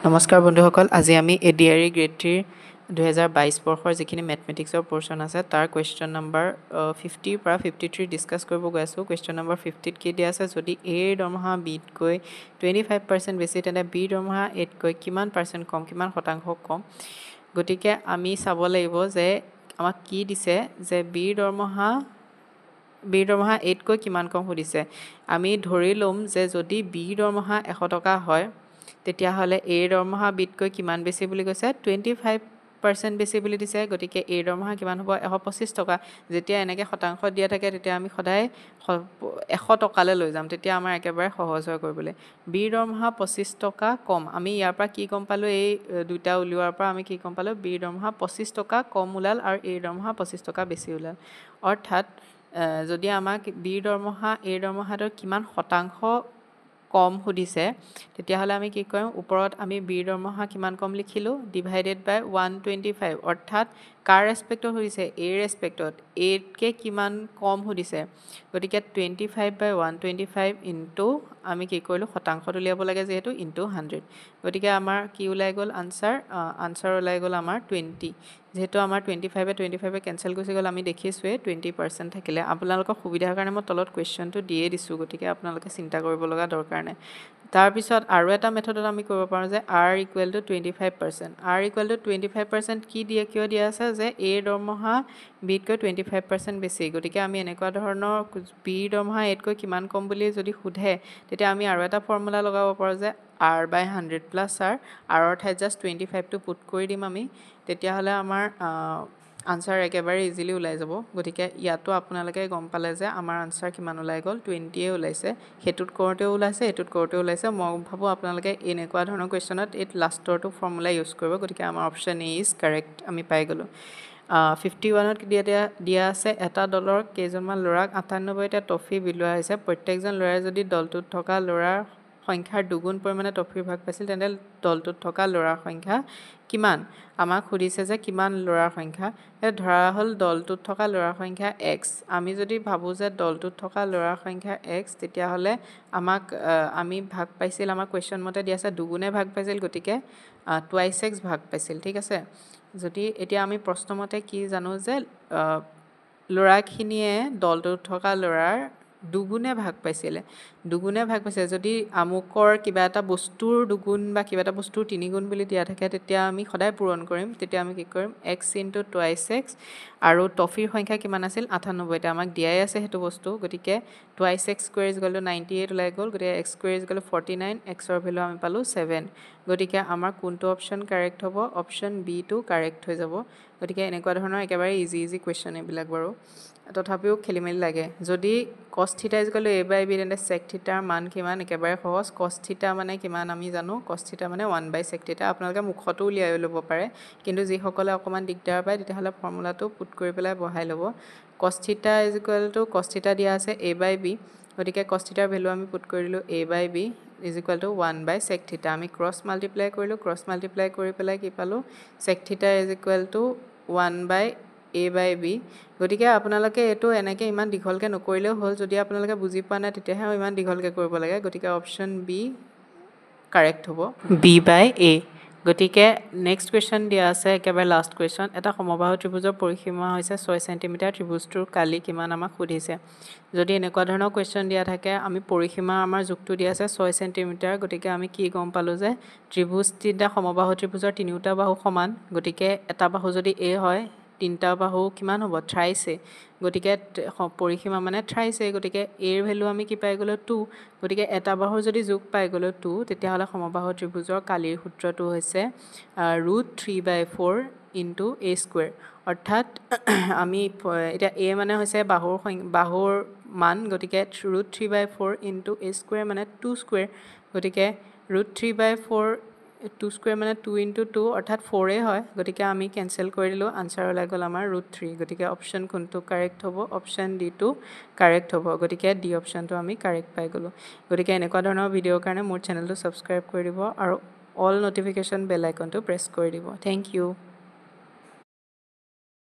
নমস্কাৰ বন্ধুসকল, আজি আমি এডিআৰই গ্ৰেড 3 2022 বৰ্ষৰ যিখিনি মেথমেটিক্সৰ পৰ্চন আছে তাৰ কুৱেশ্যন নম্বৰ 50 পৰা 53 ডিছকাছ কৰিব গৈ আছোঁ। কুৱেশ্যন নম্বৰ 50ত কি দিয়া আছে, যদি এৰ দৰমহা বিতকৈ 25% বেছি তেন্তে বিৰ দৰমহা এতকৈ কিমান পাৰ্চেণ্ট কম, কিমান শতাংশ কম। গতিকে আমি চাব লাগিব যে আমাক কি দিছে, যে বিৰ দৰমহা এতকৈ কিমান কম সুধিছে। আমি ধৰি ল'ম যে যদি বিৰ দৰমহা 100 টকা হয় তেতিয়াহ'লে এৰ দৰমহা বিতকৈ কিমান বেছি বুলি কৈছে, 25% বেছি বুলি দিছে। গতিকে এৰ দৰমহা কিমান হ'ব, 125 টকা। যেতিয়া এনেকৈ শতাংশ দিয়া থাকে তেতিয়া আমি সদায় 100 টকালৈ লৈ যাম, তেতিয়া আমাৰ একেবাৰে সহজ হয় কৰিবলৈ। বিৰ দৰমহা 25 টকা কম, আমি ইয়াৰ পৰা কি গম পালোঁ, এই দুটা উলিওৱাৰ পৰা আমি কি গম পালোঁ, বিৰ দৰমহা 25 টকা কম ওলাল আৰু এৰ দৰমহা 25 টকা বেছি ওলাল। অৰ্থাৎ যদি আমাক বিৰ দৰমহা এৰ দৰমহাটোৰ কিমান শতাংশ কম সুধিছে তেতিয়াহ'লে আমি কি কৰিম, ওপৰত আমি বিৰ দৰমহা কিমান কম লিখিলোঁ, ডিভাইডেড বাই 125। অৰ্থাৎ কাৰ ৰেচপেক্টত সুধিছে, এৰ ৰেচপেক্টত, এতকৈ কিমান কম সুধিছে। গতিকে 25/125 ইনটু আমি কি কৰিলোঁ, শতাংশত উলিয়াব লাগে যিহেতু, ইনটু 100। গতিকে আমাৰ কি ওলাই গ'ল আনচাৰ ওলাই গ'ল আমাৰ 20। যিহেতু আমাৰ 25/25 কেঞ্চেল গুচি গ'ল, আমি দেখিছোঁৱেই 20% থাকিলে। আপোনালোকৰ সুবিধাৰ কাৰণে মই তলত কুৱেশ্যনটো দিয়ে দিছোঁ, গতিকে আপোনালোকে চিন্তা কৰিব লগা দৰকাৰ নাই। তাৰপিছত আৰু এটা মেথডত আমি কৰিব পাৰোঁ যে R = 25%। R = 25% কি দিয়ে, কিয় দিয়া আছে, যে এৰ দৰমহা বিতকৈ 25% বেছি। গতিকে আমি এনেকুৱা ধৰণৰ বিৰ দৰমহা এতকৈ কিমান কম বুলি যদি সোধে তেতিয়া আমি আৰু এটা ফৰ্মুলা লগাব পাৰোঁ যে R/100 + R। আৰৰ ঠাইত জাষ্ট 25টো পুট কৰি দিম আমি, তেতিয়াহ'লে আমাৰ আনচাৰ একেবাৰে ইজিলি ওলাই যাব। গতিকে ইয়াতো আপোনালোকে গম পালে যে আমাৰ আনচাৰ কিমান ওলাই গ'ল, 20 ওলাইছে। সেইটোত কৰোঁতেও ওলাইছে, এইটোত কৰোঁতেও ওলাইছে। মই ভাবোঁ আপোনালোকে এনেকুৱা ধৰণৰ কুৱেশ্যনত এই লাষ্টৰটো ফৰ্মুলা ইউজ কৰিব। গতিকে আমাৰ অপশ্যন এ ইজ কাৰেক্ট, আমি পাই গ'লোঁ। 51ত দিয়া আছে, এটা দলৰ কেইজনমান ল'ৰাক 98টা ট্ৰফি বিলোৱা হৈছে। প্ৰত্যেকজন ল'ৰাই যদি দলটোত থকা ল'ৰাৰ সংখ্যাৰ দুগুণ পৰিমাণে ট্ৰফিৰ ভাগ পাইছিল তেন্তে দলটোত থকা ল'ৰাৰ সংখ্যা কিমান। আমাক সুধিছে যে কিমান ল'ৰাৰ সংখ্যা। ধৰা হ'ল দলটোত থকা ল'ৰাৰ সংখ্যা x। আমি যদি ভাবোঁ যে দলটোত থকা ল'ৰাৰ সংখ্যা x, তেতিয়াহ'লে আমি ভাগ পাইছিল, আমাৰ কুৱেশ্যন মতে দিয়া আছে দুগুণে ভাগ পাইছিল, গতিকে 2x ভাগ পাইছিল। ঠিক আছে, যদি এতিয়া আমি প্ৰশ্নমতে কি জানো যে ল'ৰাখিনিয়ে দলটোত থকা ল'ৰাৰ দুগুণে ভাগ পাইছিলে। যদি আমুকৰ কিবা এটা বস্তুৰ দুগুণ বা কিবা এটা বস্তুৰ তিনিগুণ বুলি দিয়া থাকে তেতিয়া আমি সদায় পূৰণ কৰিম। তেতিয়া আমি কি কৰিম, x × 2x, আৰু ট্ৰফিৰ সংখ্যা কিমান আছিল, 98টা। আমাক দিয়াই আছে সেইটো বস্তু, গতিকে 2x² = 98 ওলাই গ'ল। গতিকে x² = 49, xৰ ভেলু আমি পালোঁ 7। গতিকে আমাৰ কোনটো অপশ্যন কাৰেক্ট হ'ব, অপশ্যন বিটো কাৰেক্ট হৈ যাব। গতিকে এনেকুৱা ধৰণৰ একেবাৰে ইজি কুৱেশ্যন এইবিলাক বাৰু, তথাপিও খেলি মেলি লাগে। যদি cos θ = a/b তেন্তে sec θ ৰ মান কিমান, একেবাৰে সহজ। cos θ মানে কিমান আমি জানো, cos θ মানে 1/sec θ। আপোনালোকে মুখতো উলিয়াই ল'ব পাৰে, কিন্তু যিসকলে অকণমান দিগদাৰ পায় তেতিয়াহ'লে ফৰ্মুলাটো পুট কৰি পেলাই বহাই ল'ব। cos θ = cos θ দিয়া আছে a/b, গতিকে cos θ ৰ ভেলু আমি পুট কৰি দিলোঁ a/b = 1/sec θ। আমি ক্ৰছ মাল্টিপ্লাই কৰিলোঁ, ক্ৰছ মাল্টিপ্লাই কৰি পেলাই কি পালোঁ, sec θ = 1/a/b। গতিকে আপোনালোকে এইটো এনেকৈ ইমান দীঘলকৈ নকৰিলেও হ'ল, যদি আপোনালোকে বুজি পোৱা নাই তেতিয়াহে ইমান দীঘলকৈ কৰিব লাগে। গতিকে অপশ্যন বি কাৰেক্ট হ'ব, b/a। গতিকে নেক্সট কুৱেশ্যন দিয়া আছে, একেবাৰে লাষ্ট কুৱেশ্যন। এটা সমবাহু ত্ৰিভুজৰ পৰিসীমা হৈছে 6 চেণ্টিমিটাৰ, ত্ৰিভুজটোৰ কালি কিমান আমাক সুধিছে। যদি এনেকুৱা ধৰণৰ কুৱেশ্যন দিয়া থাকে, আমি পৰিসীমা আমাৰ জোখটো দিয়া আছে 6 চেণ্টিমিটাৰ। গতিকে আমি কি গম পালোঁ যে সমবাহু ত্ৰিভুজৰ তিনিওটা বাহু সমান। গতিকে এটা বাহু যদি a হয়, তিনিটা বাহু কিমান হ'ব, thrice a। গতিকে পৰিসীমা মানে thrice a। গতিকে a ৰ ভেলু আমি কি পাই গ'লোঁ, 2। গতিকে এটা বাহুৰ যদি জোখ পাই গ'লোঁ 2, তেতিয়াহ'লে সমবাহু ত্ৰিভুজৰ কালিৰ সূত্ৰটো হৈছে √3/4 × a²। অৰ্থাৎ আমি এতিয়া a মানে হৈছে বাহুৰ মান, গতিকে √3/4 × a² মানে 2²। গতিকে √3/4 2² মানে 2 × 2 অৰ্থাৎ 4 হয়। গতিকে আমি কেঞ্চেল কৰি দিলোঁ, আনচাৰ ওলাই গ'ল আমাৰ √3। গতিকে অপশ্যন কোনটো কাৰেক্ট হ'ব, অপশ্যন ডিটো কাৰেক্ট হ'ব। গতিকে ডি অপশ্যনটো আমি কাৰেক্ট পাই গ'লোঁ। গতিকে এনেকুৱা ধৰণৰ ভিডিঅ'ৰ কাৰণে মোৰ চেনেলটো ছাবস্ক্ৰাইব কৰি দিব আৰু অল ন'টিফিকেশ্যন বেল আইকনটো প্ৰেছ কৰি দিব। Thank U.